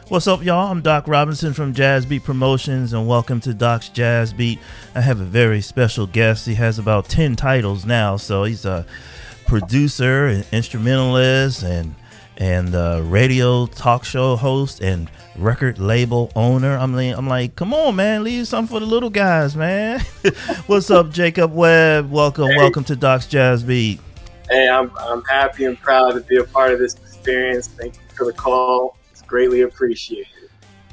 What's up, y'all? I'm Doc Robinson from JazzBeat Promotions, and welcome to Doc's JazzBeat. I have a very special guest. He has about 10 titles now, so he's a producer and instrumentalist and radio talk show host and record label owner. I'm like, come on, man, leave something for the little guys, man. What's up, Jacob Webb? Welcome to Doc's JazzBeat. Hey, I'm happy and proud to be a part of this experience. Thank you for the call. Greatly appreciated.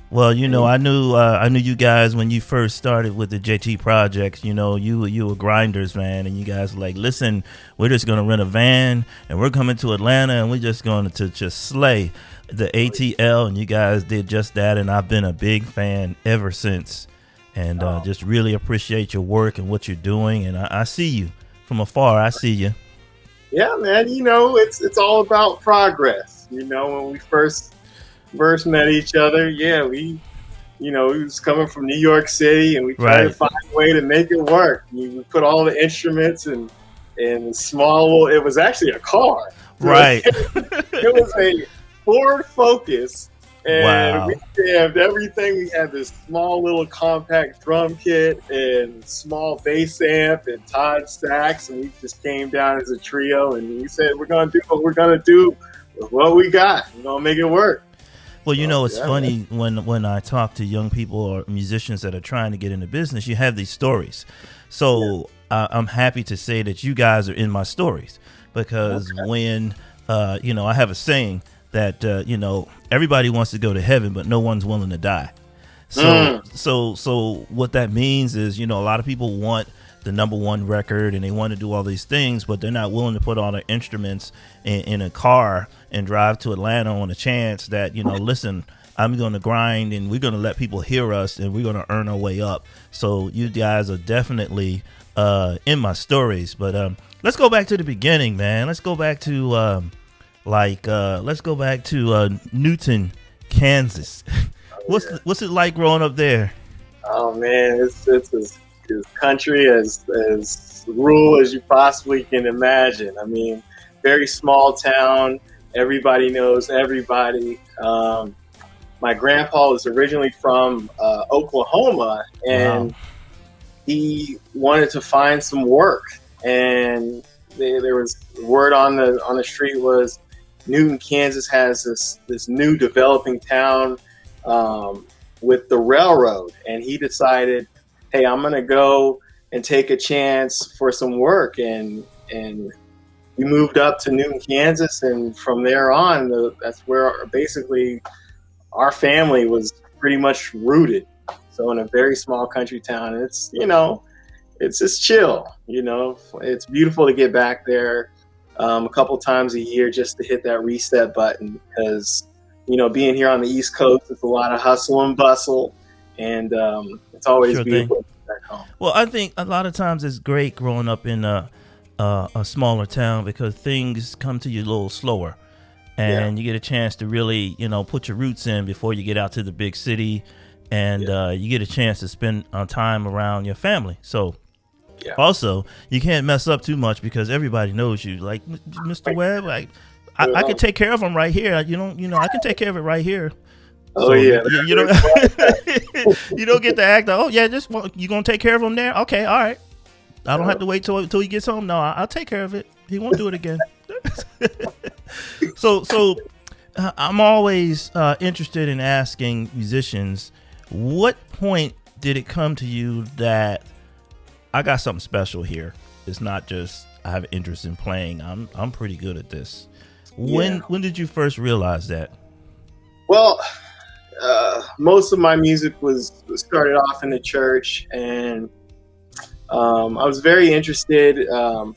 Well, I knew you guys when you first started with the JT projects. You were grinders, man, and you guys were like, listen, we're just gonna rent a van and we're coming to Atlanta and we're just going to just slay the ATL, and you guys did just that, and I've been a big fan ever since, and just really appreciate your work and what you're doing, and I see you from afar. I see you. Yeah, man. It's all about progress. When we first met each other, we was coming from New York City, and we tried to find a way to make it work. We put all the instruments in small. It was actually a car, right? It was a Ford Focus, and we jammed everything. We had this small little compact drum kit and small bass amp and Todd Stacks, and we just came down as a trio, and we said we're gonna do what we're gonna do with what we got. We're gonna make it work. Well, it's funny when I talk to young people or musicians that are trying to get into business, you have these stories. So I'm happy to say that you guys are in my stories, because when, I have a saying that, everybody wants to go to heaven, but no one's willing to die. So what that means is, a lot of people want the number one record and they want to do all these things, but they're not willing to put all their instruments in a car and drive to Atlanta on a chance that, listen, I'm going to grind and we're going to let people hear us and we're going to earn our way up. So you guys are definitely in my stories. But let's go back to the beginning, man. Let's go back to Newton, Kansas. What's it like growing up there? Oh man, it's as country as rural as you possibly can imagine. I mean, very small town. Everybody knows everybody. My grandpa was originally from Oklahoma, and he wanted to find some work. And there was word on the street was Newton, Kansas has this new developing town with the railroad, and he decided, hey, I'm going to go and take a chance for some work. And we moved up to Newton, Kansas. And from there on, that's where basically our family was pretty much rooted. So in a very small country town, it's just chill. It's beautiful to get back there a couple times a year just to hit that reset button, because, being here on the East Coast, it's a lot of hustle and bustle. And it's always beautiful back home. Well, I think a lot of times it's great growing up in a smaller town, because things come to you a little slower, and you get a chance to really, put your roots in before you get out to the big city, and you get a chance to spend time around your family. So also, you can't mess up too much, because everybody knows you. Like, Mr. Webb, I can take care of him right here. I can take care of it right here. So, you don't you don't get to act like, you gonna take care of him there? Okay, all right. I don't have to wait till he gets home. No, I'll take care of it. He won't do it again. So I'm always interested in asking musicians, what point did it come to you that I got something special here? It's not just I have interest in playing. I'm pretty good at this. When did you first realize that? Well, most of my music was started off in the church, and I was very interested,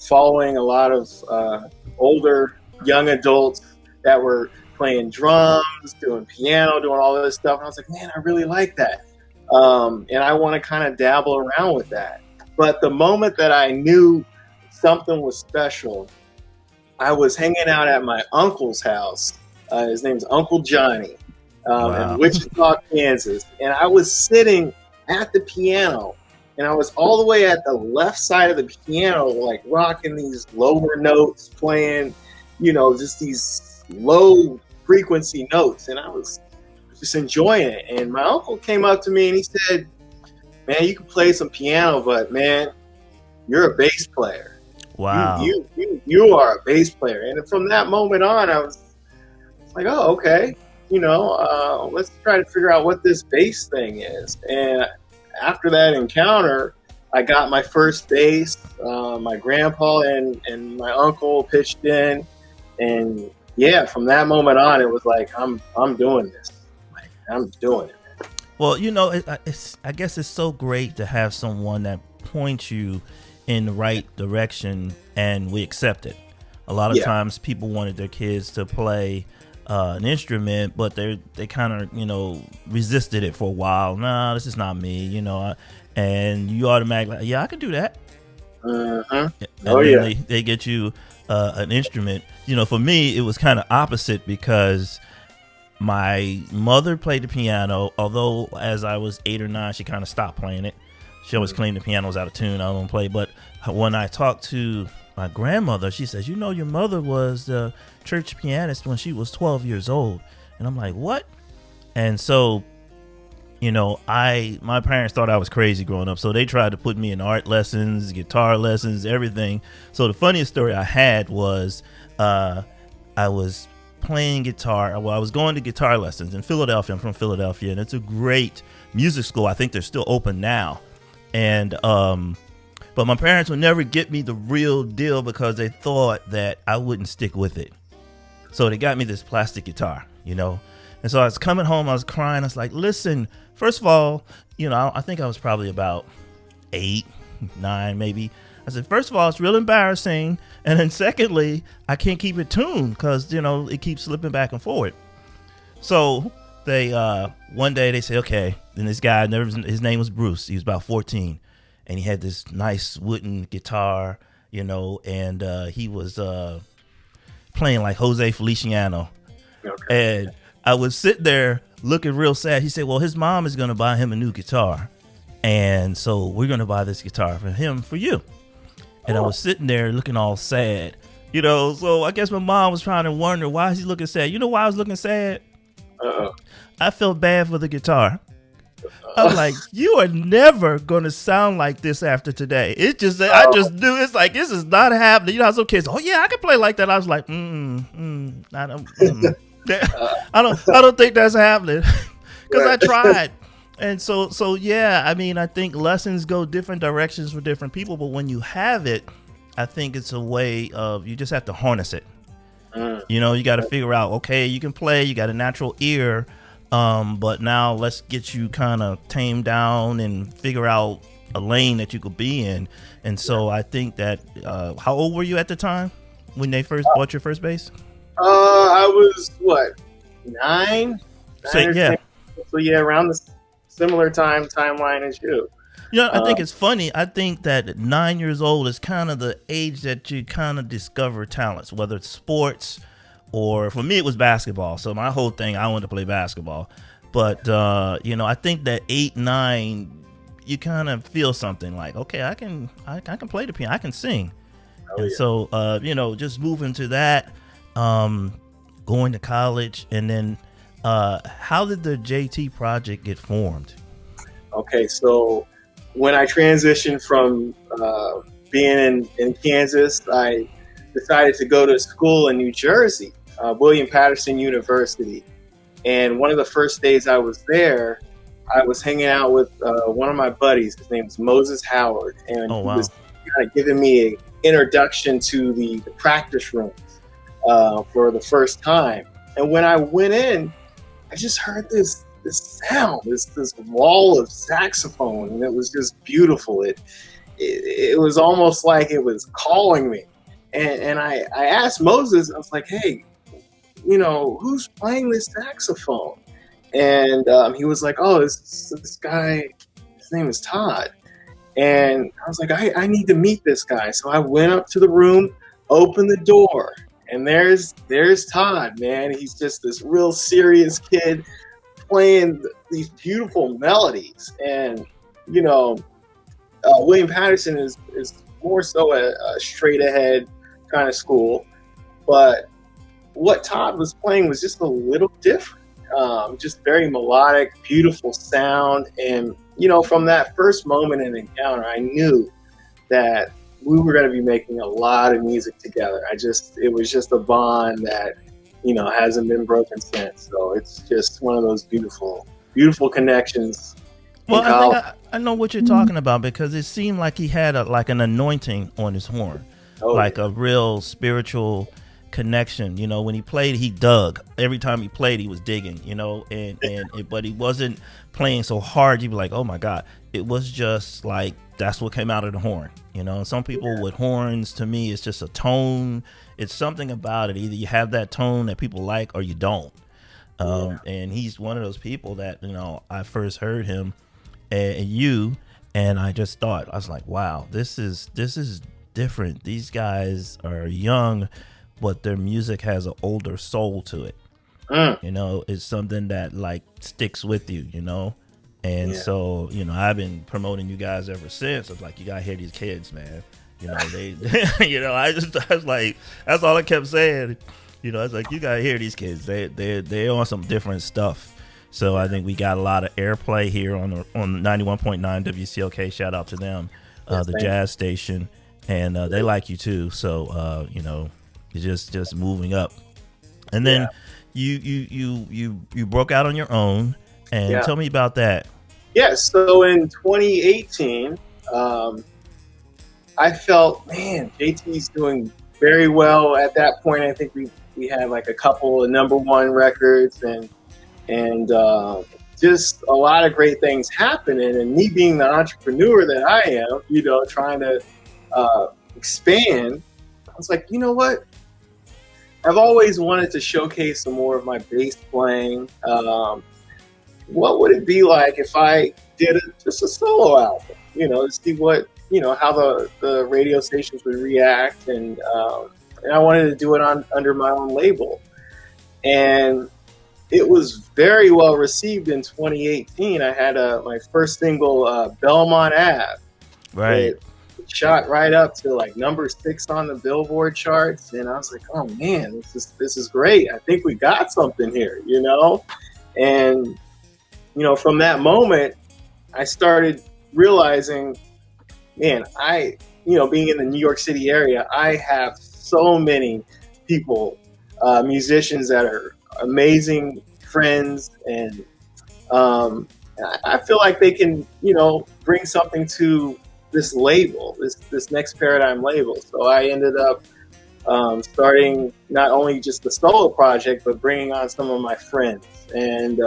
following a lot of older young adults that were playing drums, doing piano, doing all this stuff. And I was like, man, I really like that. And I want to kind of dabble around with that. But the moment that I knew something was special, I was hanging out at my uncle's house. His name's Uncle Johnny, in Wichita, Kansas. And I was sitting at the piano, and I was all the way at the left side of the piano, like rocking these lower notes, playing, just these low frequency notes. And I was just enjoying it. And my uncle came up to me and he said, "Man, you can play some piano, but man, you're a bass player. Wow. You are a bass player." And from that moment on, I was like, "Oh, okay. Let's try to figure out what this bass thing is." And after that encounter, I got my first bass. My grandpa and my uncle pitched in, and yeah, from that moment on, it was like I'm doing this. Like, I'm doing it. Well, I guess it's so great to have someone that points you in the right direction, and we accept it. A lot of times, people wanted their kids to play an instrument, but they kind of resisted it for a while. Nah, this is not me, and you automatically, yeah, I can do that. And then they get you an instrument. For me, it was kind of opposite because my mother played the piano, although as I was 8 or 9, she kind of stopped playing it. She always claimed the piano was out of tune. I don't play. But when I talked to my grandmother, she says, your mother was the church pianist when she was 12 years old. And I'm like, what? And so, my parents thought I was crazy growing up. So they tried to put me in art lessons, guitar lessons, everything. So the funniest story I had was I was playing guitar. Well, I was going to guitar lessons in Philadelphia. I'm from Philadelphia, and it's a great music school. I think they're still open now. And but my parents would never get me the real deal because they thought that I wouldn't stick with it. So they got me this plastic guitar, And so I was coming home, I was crying. I was like, listen, first of all, I think I was probably about 8, 9, maybe. I said, first of all, it's real embarrassing. And then secondly, I can't keep it tuned because, it keeps slipping back and forward. So they, one day they say, okay. Then this guy, his name was Bruce. He was about 14. And he had this nice wooden guitar, and he was playing like Jose Feliciano. Okay. And I was sitting there looking real sad. He said, well, his mom is going to buy him a new guitar. And so we're going to buy this guitar for you. And I was sitting there looking all sad, so I guess my mom was trying to wonder, why is he looking sad? You know why I was looking sad? I felt bad for the guitar. I'm like, you are never going to sound like this after today. It's just, I just knew, it's like, this is not happening. How some kids, oh yeah, I can play like that. I was like, I don't think that's happening because I tried. And so yeah, I think lessons go different directions for different people, but when you have it, I think it's a way of, you just have to harness it. You got to figure out, okay, you can play, you got a natural ear, but now let's get you kind of tamed down and figure out a lane that you could be in. And so I think that, how old were you at the time when they first bought your first bass? I was 9? So, yeah. 10. So yeah, around the similar timeline as you. I think it's funny. I think that 9 years old is kind of the age that you kind of discover talents, whether it's sports or, for me, it was basketball. So my whole thing, I wanted to play basketball. But, I think that 8, 9, you kind of feel something like, okay, I can play the piano, I can sing. So, just moving to that, going to college, and then how did the JT project get formed? Okay, so when I transitioned from being in Kansas, I decided to go to school in New Jersey, William Patterson University. And one of the first days I was there, I was hanging out with one of my buddies. His name was Moses Howard. And he was kind of giving me an introduction to the practice rooms for the first time. And when I went in, I just heard this sound, this wall of saxophone, and it was just beautiful. It was almost like it was calling me. And I asked Moses, I was like, hey, who's playing this saxophone? And he was like, oh, this guy, his name is Todd. And I was like, I need to meet this guy. So I went up to the room, opened the door, and there's Todd, man. He's just this real serious kid playing these beautiful melodies. And, William Patterson is more so a straight ahead kind of school. But what Todd was playing was just a little different. just very melodic, beautiful sound. And, from that first moment in encounter, I knew that we were going to be making a lot of music together. It was just a bond that, hasn't been broken since. So it's just one of those beautiful, beautiful connections. Well, I think I know what you're talking about, because it seemed like he had like an anointing on his horn, like a real spiritual connection. When he played, he dug. Every time he played, he was digging. But he wasn't playing so hard you'd be like, oh my God. It was just like that's what came out of the horn. Some people with horns, to me, it's just a tone. It's something about it. Either you have that tone that people like or you don't. And he's one of those people that I first heard him and I just thought, I was like, wow, this is different. These guys are young, but their music has an older soul to it. It's something that like sticks with you, And so, I've been promoting you guys ever since. I was like, you gotta hear these kids, man. They I was like, that's all I kept saying. I was like, you gotta hear these kids. They're on some different stuff. So I think we got a lot of airplay here on 91.9 WCLK. Shout out to them, the jazz station, and they like you too. So you're just moving up. And then you broke out on your own, and tell me about that. Yes. So in 2018, I felt, man, JT's doing very well. At that point, I think we had like a couple of #1 records and just a lot of great things happening. And me being the entrepreneur that I am, trying to expand, I was like, you know what? I've always wanted to showcase some more of my bass playing. What would it be like if I did just a solo album, to see what, how the radio stations would react. And I wanted to do it under my own label. And it was very well received in 2018. I had my first single, Belmont Ave. Right. It shot right up to like #6 on the Billboard charts. And I was like, oh man, this is great. I think we got something here, And, from that moment, I started realizing, man, being in the New York City area, I have so many people, musicians that are amazing friends, and I feel like they can, bring something to this label, this Next Paradigm label. So I ended up starting not only just the solo project, but bringing on some of my friends, and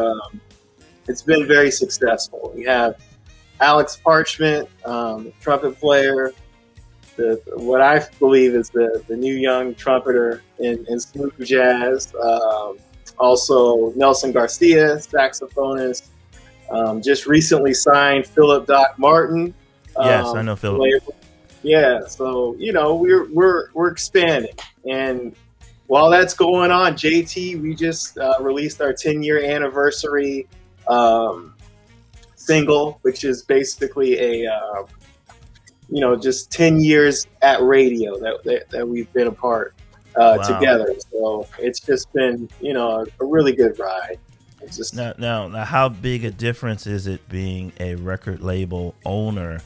it's been very successful. We have Alex Parchment, trumpet player, what I believe is the new young trumpeter in smooth jazz. Also, Nelson Garcia, saxophonist. Just recently signed Philip Doc Martin. Yes, I know Philip. Label. Yeah, so we're expanding, and while that's going on, JT, we just released our 10-year anniversary single, which is basically a just 10 years at radio that we've been apart together. So it's just been a really good ride. It's just now how big a difference is it being a record label owner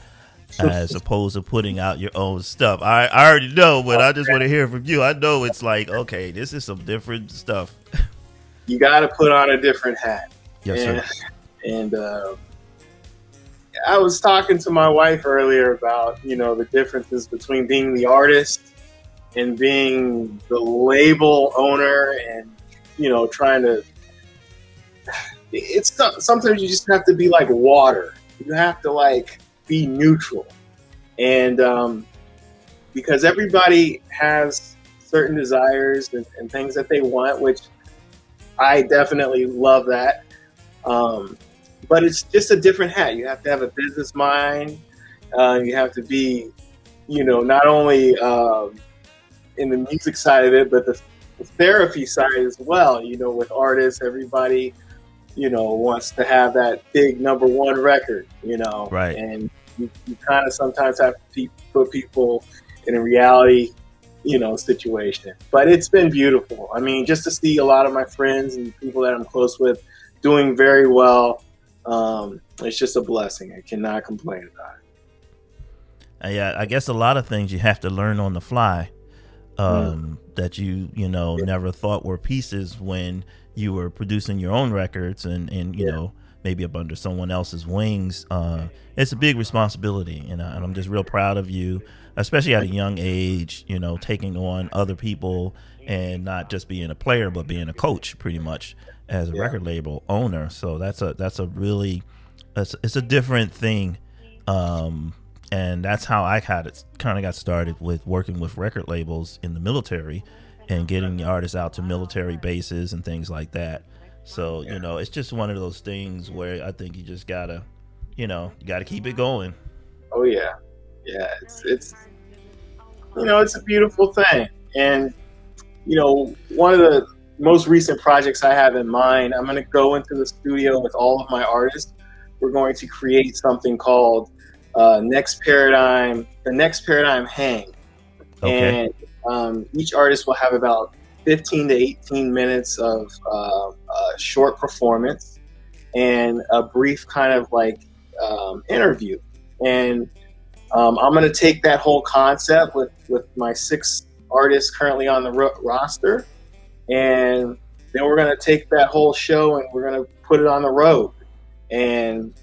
as opposed to putting out your own stuff? I already know, but I just want to hear from you. I know it's like, okay, this is some different stuff. You got to put on a different hat. Yes, sir. And I was talking to my wife earlier about, the differences between being the artist and being the label owner, and, trying to, sometimes you just have to be like water. You have to like be neutral. And because everybody has certain desires and things that they want, which I definitely love that. But it's just a different hat. You have to have a business mind. You have to be, not only in the music side of it, but the therapy side as well. With artists, everybody, wants to have that big #1 record, Right. And you kind of sometimes have to put people in a reality situation. But it's been beautiful. I mean, just to see a lot of my friends and people that I'm close with doing very well, it's just a blessing. I cannot complain about it. Yeah, I guess a lot of things you have to learn on the fly, that never thought were pieces when you were producing your own records and maybe up under someone else's wings. It's a big responsibility, and I'm just real proud of you, especially at a young age, taking on other people and not just being a player, but being a coach pretty much as a record label owner. So it's a different thing. And that's how I kind of got started with working with record labels in the military and getting the artists out to military bases and things like that. So, it's just one of those things where I think you just gotta, you gotta keep it going. Oh yeah. Yeah. It's a beautiful thing. And, one of the most recent projects I have in mind, I'm going to go into the studio with all of my artists. We're going to create something called the Next Paradigm Hang. Okay. And each artist will have about 15 to 18 minutes of short performance and a brief kind of interview. And I'm going to take that whole concept with my 6 artists currently on the roster, and then we're going to take that whole show and we're going to put it on the road. And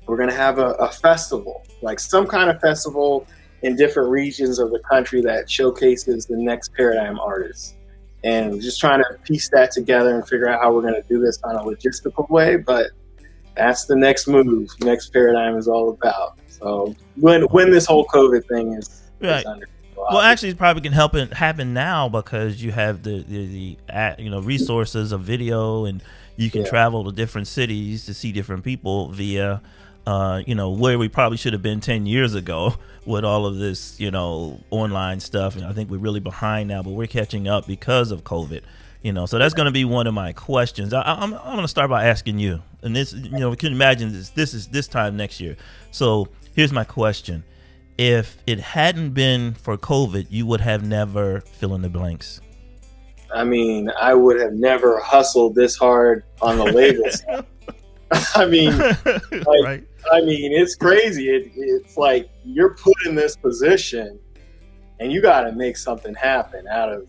we're going to have a festival, like some kind of festival in different regions of the country that showcases the Next Paradigm artists. And just trying to piece that together and figure out how we're going to do this on a logistical way. But that's the next move. Next Paradigm is all about. So when this whole COVID thing is under control. Well, actually, it probably can happen now because you have the resources of video, and you can travel to different cities to see different people via where we probably should have been 10 years ago with all of this, online stuff. And I think we're really behind now, but we're catching up because of COVID, so that's going to be one of my questions. I'm going to start by asking you, and this, we can imagine this is this time next year. So here's my question. If it hadn't been for COVID, you would have never fill in the blanks. I mean, I would have never hustled this hard on the label side. I mean, right. I mean, it's crazy. It's like you're put in this position and you got to make something happen out of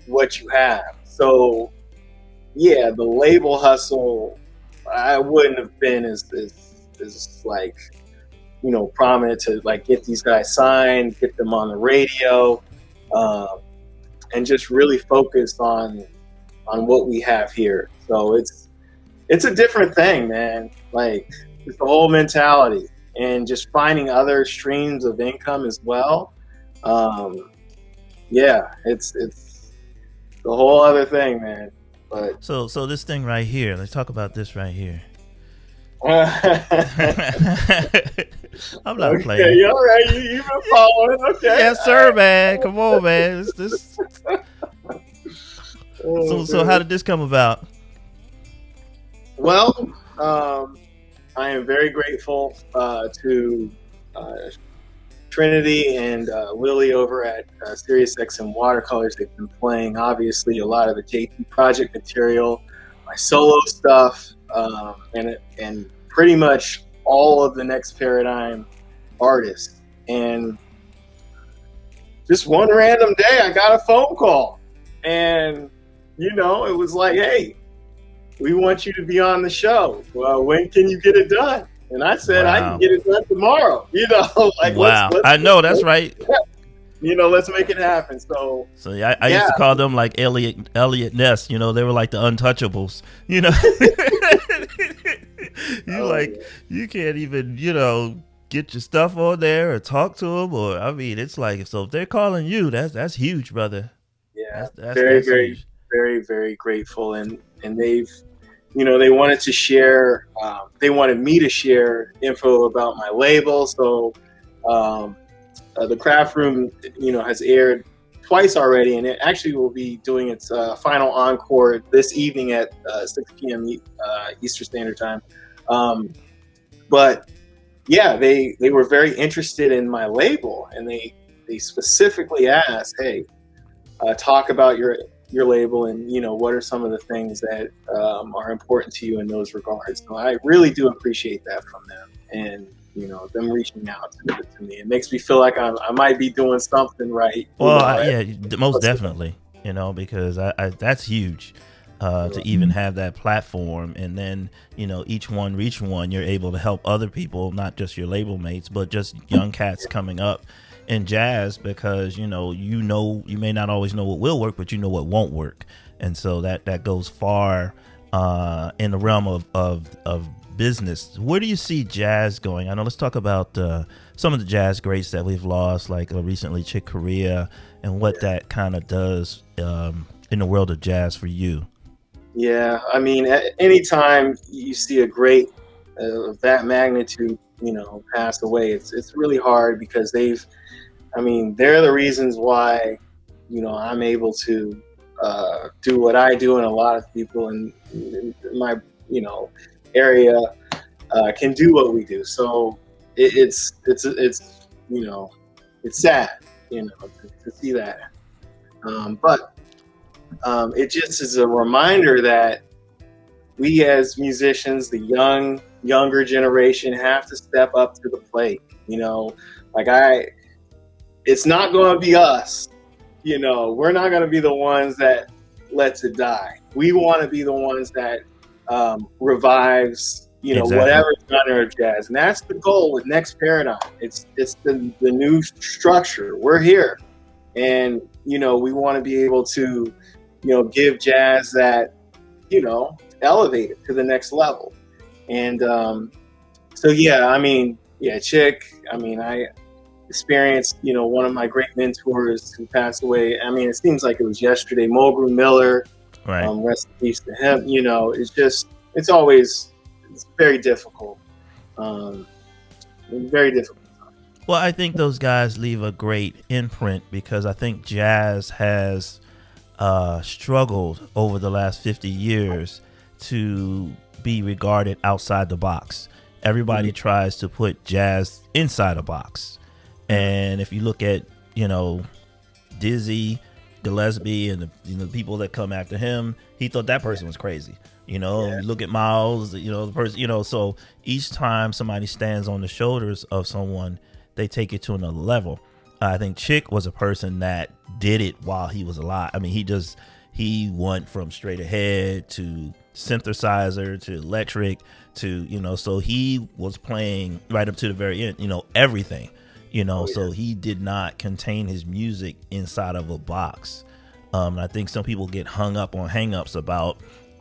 what you have. So, yeah, the label hustle, I wouldn't have been as prominent to get these guys signed, get them on the radio, and just really focus on what we have here. So it's a different thing, man. It's the whole mentality and just finding other streams of income as well. It's the whole other thing, man. But so this thing right here, let's talk about this right here. I'm not playing. You're all right. You've been following. Okay. Yes, sir, man. Come on, man. So how did this come about? Well, I am very grateful to Trinity and Willie over at SiriusXM Watercolors. They've been playing, obviously, a lot of the JP project material, my solo stuff, and pretty much all of the Next Paradigm artists. And just one random day, I got a phone call. And, it was like, hey, we want you to be on the show. Well, when can you get it done? And I said, wow. I can get it done tomorrow. Wow. I know, that's right. Let's make it happen. So yeah, I used to call them like Elliot Ness. They were like the untouchables. You can't even, get your stuff on there or talk to them. Or it's like, so if they're calling you, that's huge, brother. Yeah, that's very, huge. very, very grateful. And they've, they wanted to share. They wanted me to share info about my label. So. The Craft Room, has aired twice already, and it actually will be doing its final encore this evening at 6 p.m. Eastern Standard Time. But yeah, they were very interested in my label, and they specifically asked, hey, talk about your label and, you know, what are some of the things that are important to you in those regards. So I really do appreciate that from them, and, you know, them reaching out to me. It makes me feel like I might be doing something right. Well, yeah, most definitely, you know, because I that's huge. To even have that platform, and then, you know, each one reach one, you're able to help other people, not just your label mates, but just young cats coming up in jazz, because you may not always know what will work, but you know what won't work, and so that goes far in the realm of business. Where do you see jazz going? I know, let's talk about some of the jazz greats that we've lost, like recently Chick Corea, and what that kind of does in the world of jazz for you. Yeah, I mean, anytime you see a great of that magnitude, you know, pass away, it's really hard, because they're the reasons why, you know, I'm able to do what I do, and a lot of people in my, you know, area can do what we do. So it's you know, it's sad, you know, to see that, but. It just is a reminder that we as musicians, the younger generation, have to step up to the plate. You know, like it's not going to be us. You know, we're not going to be the ones that lets it die. We want to be the ones that revives, you know, whatever genre of jazz. And that's the goal with Next Paradigm. It's the new structure. We're here. And, you know, we want to be able to, you know, give jazz that, you know, elevate it to the next level. And so, yeah, I mean, yeah, Chick, I mean, I experienced, you know, one of my great mentors who passed away. I mean, it seems like it was yesterday, Mulgrew Miller. Right. Rest in peace to him. You know, it's very difficult. Very difficult. Well, I think those guys leave a great imprint, because I think jazz has struggled over the last 50 years to be regarded outside the box. Everybody tries to put jazz inside a box. And if you look at, you know, Dizzy Gillespie and the people that come after him, he thought that person was crazy. You know, you look at Miles, you know, the person, you know, so each time somebody stands on the shoulders of someone, they take it to another level. I think Chick was a person that did it while he was alive. I mean, he went from straight ahead to synthesizer to electric to, you know, so he was playing right up to the very end, you know, everything, you know, so he did not contain his music inside of a box. I think some people get hung up on hangups about,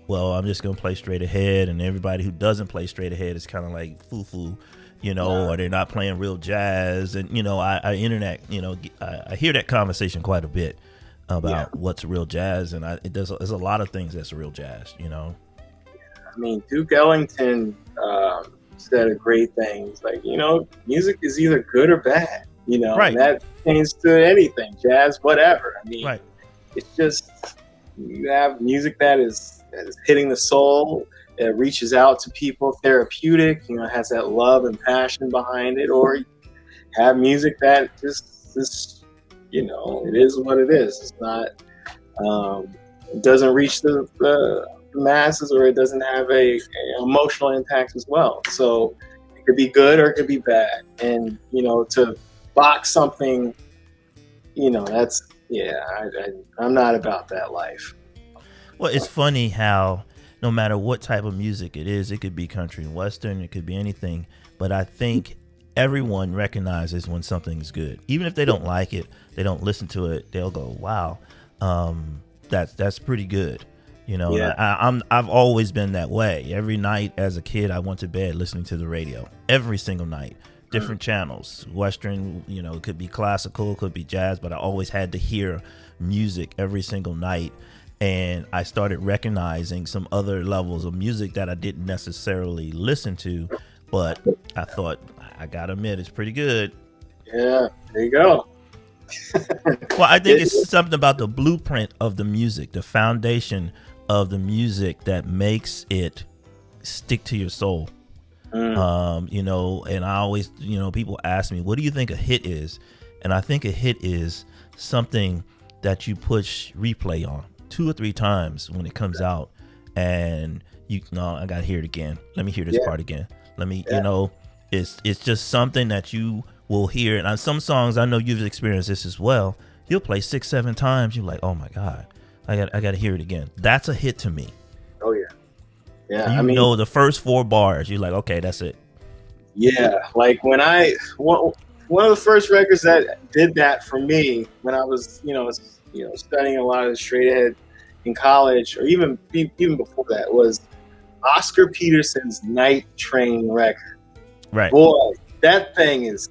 well, I'm just going to play straight ahead, and everybody who doesn't play straight ahead is kind of like foo-foo, you know, or they're not playing real jazz. And, you know, I hear that conversation quite a bit about what's real jazz. And there's a lot of things that's real jazz, you know. I mean, Duke Ellington said a great thing. It's like, you know, music is either good or bad, you know, and that pertains to anything, jazz, whatever. I mean, it's just, you have music that is hitting the soul. It reaches out to people, therapeutic, you know, has that love and passion behind it, or have music that just, you know, it is what it is. It's not, it doesn't reach the masses, or it doesn't have a emotional impact as well. So it could be good or it could be bad. And, you know, to box something, you know, that's, I'm not about that life. Well, it's funny how no matter what type of music it is, it could be country and western, it could be anything, but I think everyone recognizes when something's good. Even if they don't like it, they don't listen to it, they'll go, wow, that's pretty good. You know, I've always been that way. Every night as a kid, I went to bed listening to the radio every single night, different channels, western, you know, it could be classical, it could be jazz, but I always had to hear music every single night. And I started recognizing some other levels of music that I didn't necessarily listen to, but I thought, I gotta admit, it's pretty good. Yeah, there you go. Well, I think it's something about the blueprint of the music, the foundation of the music that makes it stick to your soul. You know, and I always, you know, people ask me, what do you think a hit is? And I think a hit is something that you push replay on 2 or 3 times when it comes out, and I gotta hear it again. Let me hear this part again. Let me, it's just something that you will hear. And on some songs, I know you've experienced this as well. You'll play 6, 7 times. You're like, oh my God, I got to hear it again. That's a hit to me. Oh yeah. Yeah. And the first 4 bars, you're like, okay, that's it. Yeah. Like when one of the first records that did that for me when I was, studying a lot of the straight ahead in college, or even before that, was Oscar Peterson's Night Train record. Right. Boy, that thing is,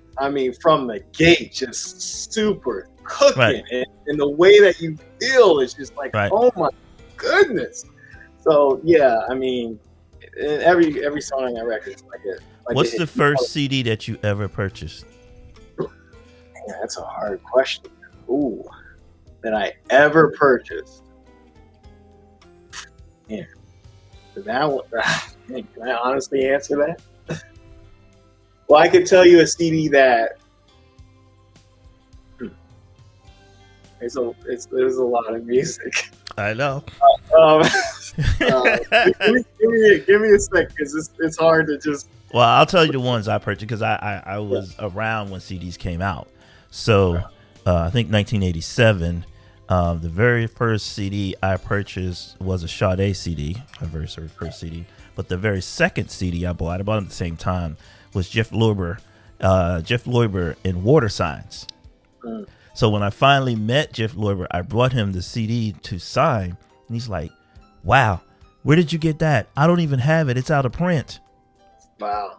from the gate, just super cooking. Right. And the way that you feel is just like, oh my goodness. So, yeah, every song on that record is like it. What's the first CD that you ever purchased? Yeah, that's a hard question. Ooh, that I ever purchased. Yeah. That one, can I honestly answer that? Well, I could tell you a CD that there's a lot of music. I know. Give me a sec, because it's hard to just. Well, I'll tell you the ones I purchased, because I was around when CDs came out. So I think 1987. The very first CD I purchased was a Sade CD, my very first CD. But the very second CD I bought at the same time, was Jeff Lorber in Water Signs. So when I finally met Jeff Lorber, I brought him the CD to sign, and he's like, "Wow, where did you get that? I don't even have it. It's out of print." Wow.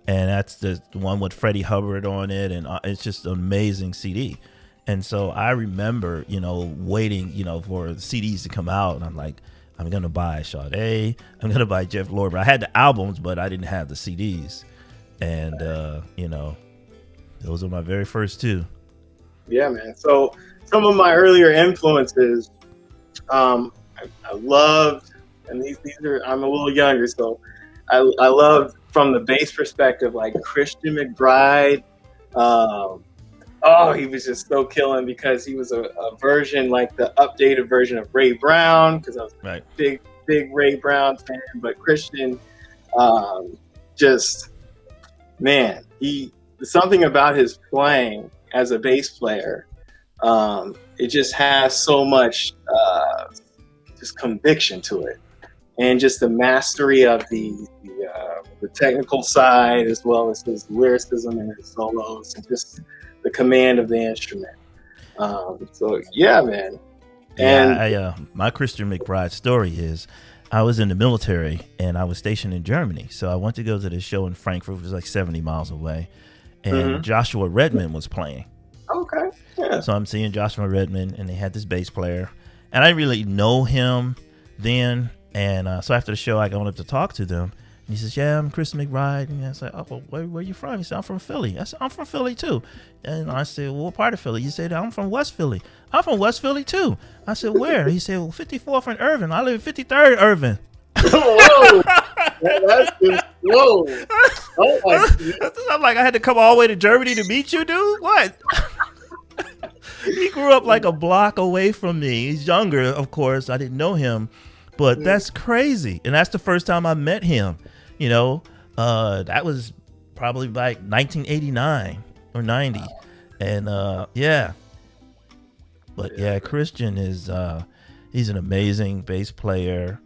And that's the one with Freddie Hubbard on it, and it's just an amazing CD. And so I remember, waiting, for the CDs to come out, and I'm like, I'm gonna buy Sade, I'm gonna buy Jeff Lorber. I had the albums, but I didn't have the CDs, and those are my very first 2. Yeah, man. So some of my earlier influences, I loved, and these are, I'm a little younger, so I loved from the bass perspective, like Christian McBride. He was just so killing, because he was a version, like the updated version of Ray Brown, because I was a big Ray Brown fan. But Christian, something about his playing as a bass player, it just has so much just conviction to it, and just the mastery of the technical side, as well as his lyricism and his solos, and just the command of the instrument. So yeah, man. And my Christian McBride story is, I was in the military and I was stationed in Germany. So I went to go to this show in Frankfurt, which was like 70 miles away. And Joshua Redman was playing. Okay. Yeah. So I'm seeing Joshua Redman, and they had this bass player. And I didn't really know him then. And so after the show, I went up to talk to them. And he says, "Yeah, I'm Chris McBride." And I said, "Oh, well, where you from?" He said, "I'm from Philly." I said, "I'm from Philly too." And I said, "Well, what part of Philly?" He said, "I'm from West Philly." "I'm from West Philly too." I said, "Where?" He said, "Well, 54th and Irvin. I live in 53rd Irvin." Whoa. That's just, whoa. Oh my. I'm like, I had to come all the way to Germany to meet you, dude? What? He grew up like a block away from me. He's younger, of course. I didn't know him. But that's crazy. And that's the first time I met him. That was probably like 1989 or 90. And yeah. But yeah, Christian is he's an amazing bass player.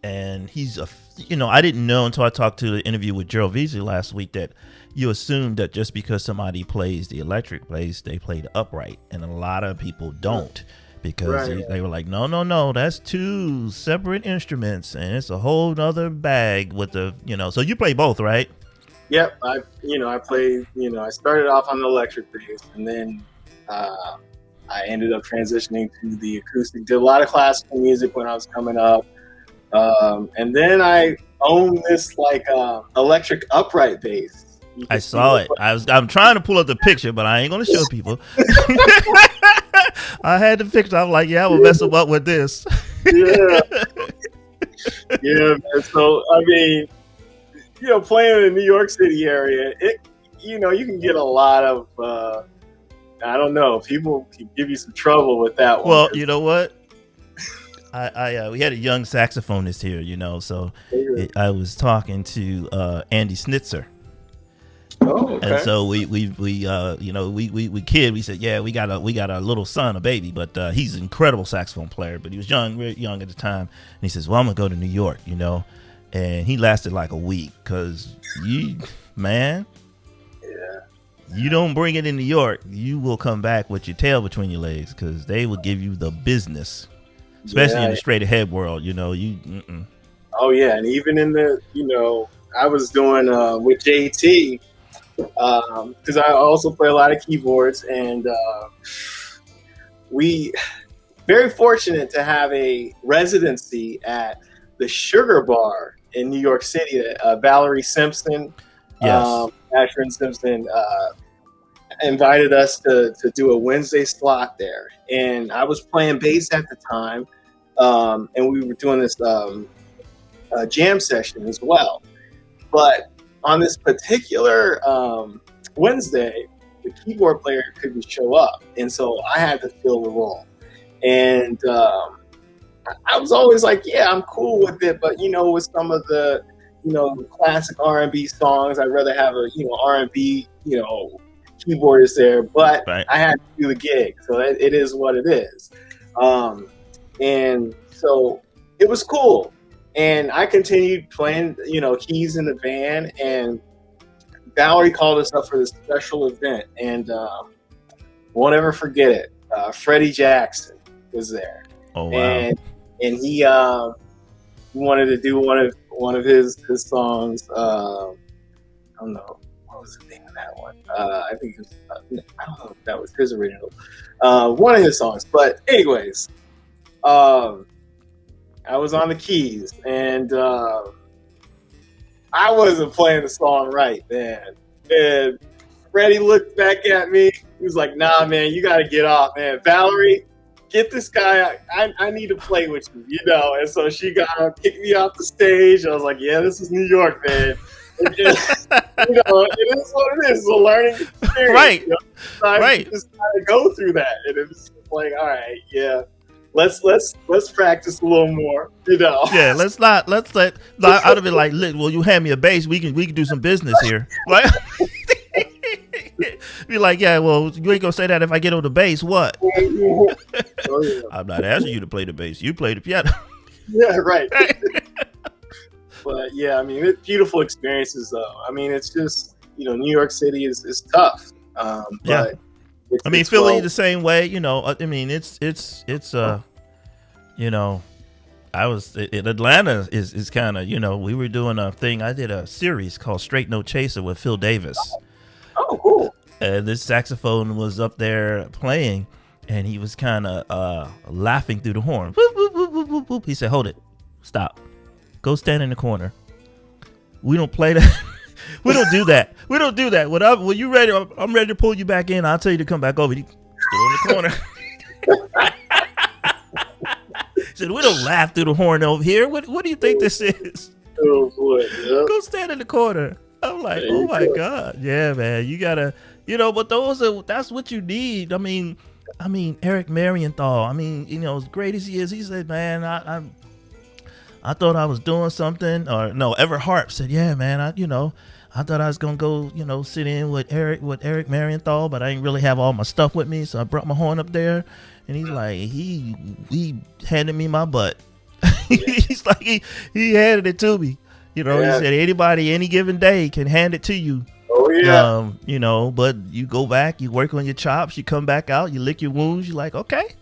And he's I didn't know until I talked to the interview with Gerald Veasley last week that you assume that just because somebody plays the electric bass, they play the upright. And a lot of people don't. Because they were like, no, that's 2 separate instruments, and it's a whole nother bag with the, So you play both, right? Yep, I played. I started off on the electric bass, and then I ended up transitioning to the acoustic. Did a lot of classical music when I was coming up, and then I owned this electric upright bass. I saw it. I'm trying to pull up the picture, but I ain't gonna show people. I had the picture. I'm like, yeah, we'll mess them up with this. Yeah, man. So playing in the New York City area, you can get a lot of I don't know. People can give you some trouble with that one. Well, you know what? We had a young saxophonist here, so I was talking to Andy Snitzer. Oh, okay. And so we said, yeah, we got a little son, a baby, but he's an incredible saxophone player, but he was young, very young at the time. And he says, well, I'm gonna go to New York, and he lasted like a week because you don't bring it in New York, you will come back with your tail between your legs because they will give you the business, especially in the straight ahead world. Oh yeah, and even in the I was doing with JT. Because I also play a lot of keyboards, and we very fortunate to have a residency at the Sugar Bar in New York City. Valerie Simpson, yes, Asher Simpson, invited us to do a Wednesday slot there, and I was playing bass at the time, and we were doing this jam session as well, but on this particular Wednesday, the keyboard player couldn't show up, and so I had to fill the role. And I was always like, "Yeah, I'm cool with it," but with some of the classic R&B songs, I'd rather have a R&B keyboardist there. But right. I had to do the gig, so it is what it is. And so it was cool. And I continued playing, keys in the band, and Valerie called us up for this special event, and won't ever forget it. Freddie Jackson was there. Oh wow! And he wanted to do one of his songs. I don't know what was the name of that one. I think it was, I don't know if that was his original. One of his songs, but anyways. I was on the keys, and I wasn't playing the song right, man. And Freddie looked back at me. He was like, "Nah, man, you got to get off, man. Valerie, get this guy. I need to play with you, And so she kicked me off the stage. I was like, "Yeah, this is New York, man." It is what it is. It's a learning experience, right? Right. You just gotta go through that, and it was like, all right, yeah. Let's practice a little more, Yeah, let's let. I'd have been like, well, you hand me a bass, we can do some business here. Like, be like, yeah, well, you ain't gonna say that if I get on the bass. What? Oh, yeah. I'm not asking you to play the bass. You play the piano. Yeah, right. But yeah, I mean, it's beautiful experiences, though. I mean, it's just New York City is tough. Yeah. But I mean, Philly the same way, I mean, it's I was in Atlanta is kind of, we were doing a thing. I did a series called Straight No Chaser with Phil Davis. Oh, cool. And this saxophone was up there playing, and he was kind of laughing through the horn. Whoop, whoop, whoop, whoop, whoop, whoop. He said, hold it. Stop. Go stand in the corner. We don't play that. We don't do that. We don't do that. When you ready, I'm ready to pull you back in. I'll tell you to come back over. You still in the corner. Said, we don't laugh through the horn over here. What do you think this is? Oh boy! Yep. Go stand in the corner. I'm like, oh my God, yeah, man. You gotta, but that's what you need. I mean, Eric Marienthal. I mean, as great as he is, he said, man, I thought I was doing something. Or no, Ever Harp said, yeah, man, I thought I was gonna go, sit in with Eric Marienthal, but I didn't really have all my stuff with me, so I brought my horn up there, and he's like, he handed me my butt. He's like, he handed it to me. He said anybody, any given day can hand it to you. Oh yeah. But you go back, you work on your chops, you come back out, you lick your wounds. You're like, okay.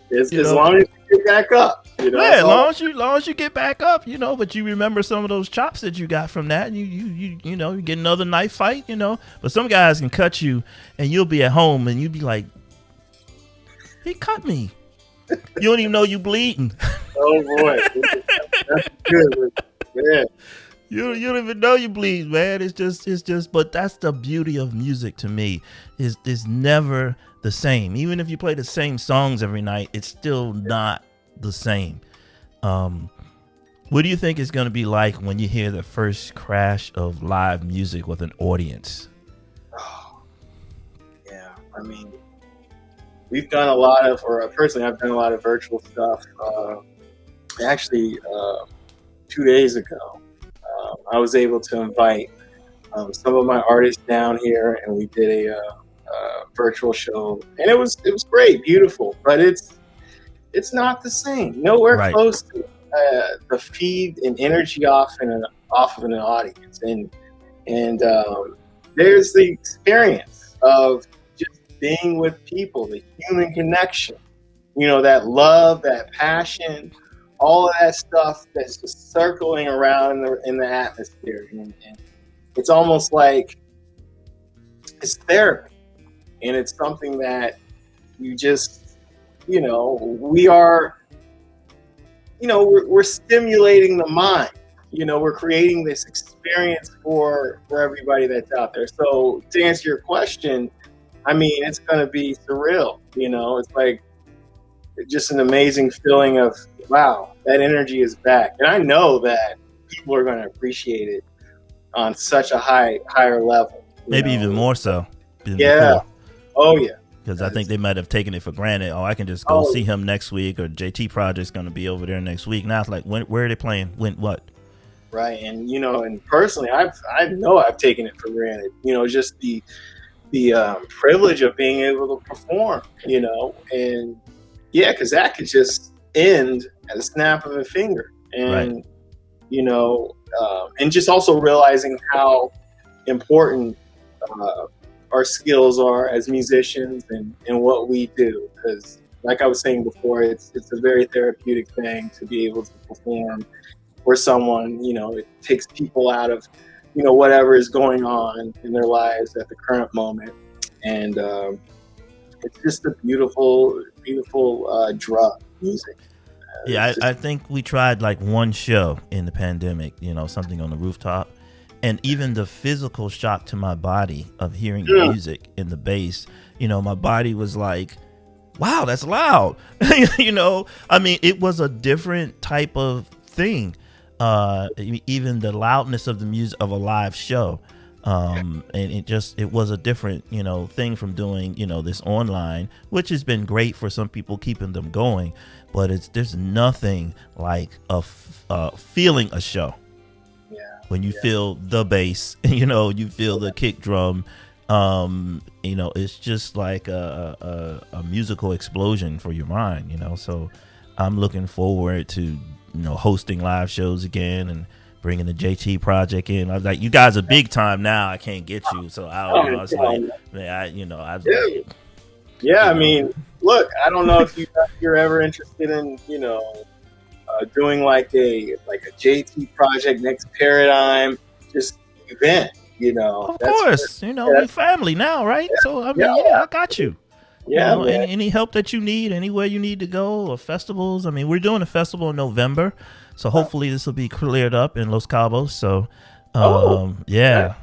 As long as you get back up. Yeah, as long as you get back up, but you remember some of those chops that you got from that, and you get another knife fight, But some guys can cut you, and you'll be at home, and you'll be like, he cut me. You don't even know you bleeding. Oh boy, that's good, man. You don't even know you bleed, man. It's just. But that's the beauty of music to me. Is never the same. Even if you play the same songs every night, it's still not the same. What do you think it's going to be like when you hear the first crash of live music with an audience? Oh, yeah. we've done a lot of, or personally, I've done a lot of virtual stuff. Actually, 2 days ago, I was able to invite some of my artists down here, and we did a virtual show, and it was great, beautiful, but it's not the same. Nowhere Right. close to the feed and energy off of an audience, and there's the experience of just being with people, the human connection, that love, that passion, all of that stuff that's just circling around in the atmosphere, and it's almost like it's therapy, and it's something that you just, we are, we're stimulating the mind. We're creating this experience for everybody that's out there. So to answer your question, I mean, it's going to be surreal. It's like just an amazing feeling of, wow, that energy is back. And I know that people are going to appreciate it on such a higher level. Maybe even more so than Yeah. before. Oh, yeah. Because I think they might have taken it for granted. Oh, I can just go see him next week, or JT Project's going to be over there next week. Now it's like, where are they playing? When? What? Right. And, and personally, I know I've taken it for granted, just the privilege of being able to perform, and yeah, because that could just end at a snap of a finger. And, Right. And just also realizing how important our skills are as musicians and what we do. Because like I was saying before, it's a very therapeutic thing to be able to perform for someone. It takes people out of, whatever is going on in their lives at the current moment. And it's just a beautiful, beautiful drug, music. Yeah, I think we tried like one show in the pandemic, something on the rooftop. And even the physical shock to my body of hearing the music and the bass, my body was like, wow, that's loud. I mean, it was a different type of thing. Even the loudness of the music of a live show. And it was a different, thing from doing, this online, which has been great for some people, keeping them going. But there's nothing like feeling a show. When you feel the bass, you feel the kick drum, it's just like a musical explosion for your mind, So I'm looking forward to, hosting live shows again and bringing the JT Project in. I was like, you guys are big time now. I can't get you, so I was like, man, I mean, look, I don't know if you're ever interested in, doing like a JT Project Next Paradigm just event, Of course, we're family now, right? So I mean, I got you. Yeah, any help that you need, anywhere you need to go, or festivals. I mean, we're doing a festival in November, so hopefully this will be cleared up in Los Cabos. So, the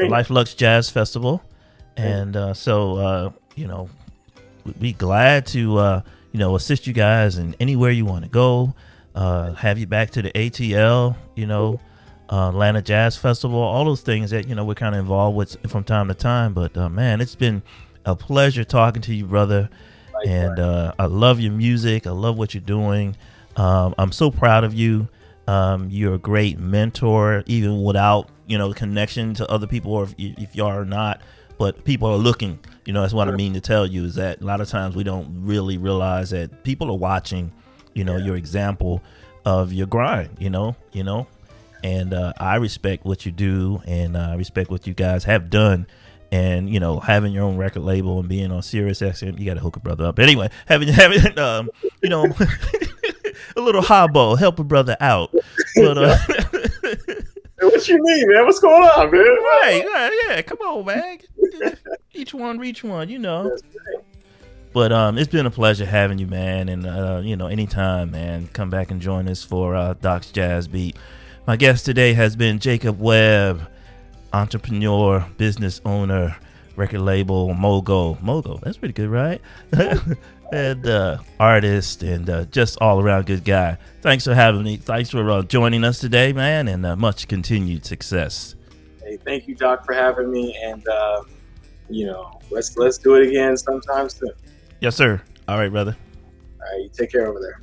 Life Lux Jazz Festival, and we'd be glad to assist you guys in anywhere you want to go. Have you back to the ATL, Atlanta Jazz Festival, all those things that we're kind of involved with from time to time. But man, it's been a pleasure talking to you, brother. And I love your music. I love what you're doing. I'm so proud of you. You're a great mentor, even without connection to other people, or if you are not. But people are looking. That's what I mean to tell you, is that a lot of times we don't really realize that people are watching. Your example of your grind. And I respect what you do, and I respect what you guys have done. And having your own record label and being on Sirius XM, you got to hook a brother up. Anyway, having a little hobbo, help a brother out. But what you need, man? What's going on, man? Right, yeah, come on, man. Each one reach one, But it's been a pleasure having you, man. And anytime, man, come back and join us for Doc's JazzBeat. My guest today has been Jacob Webb, entrepreneur, business owner, record label mogul. That's pretty good, right? And artist, and just all around good guy. Thanks for having me. Thanks for joining us today, man, and much continued success. Hey, thank you, Doc, for having me. And let's do it again sometime soon. Yes, sir. All right, brother. All right, you take care over there.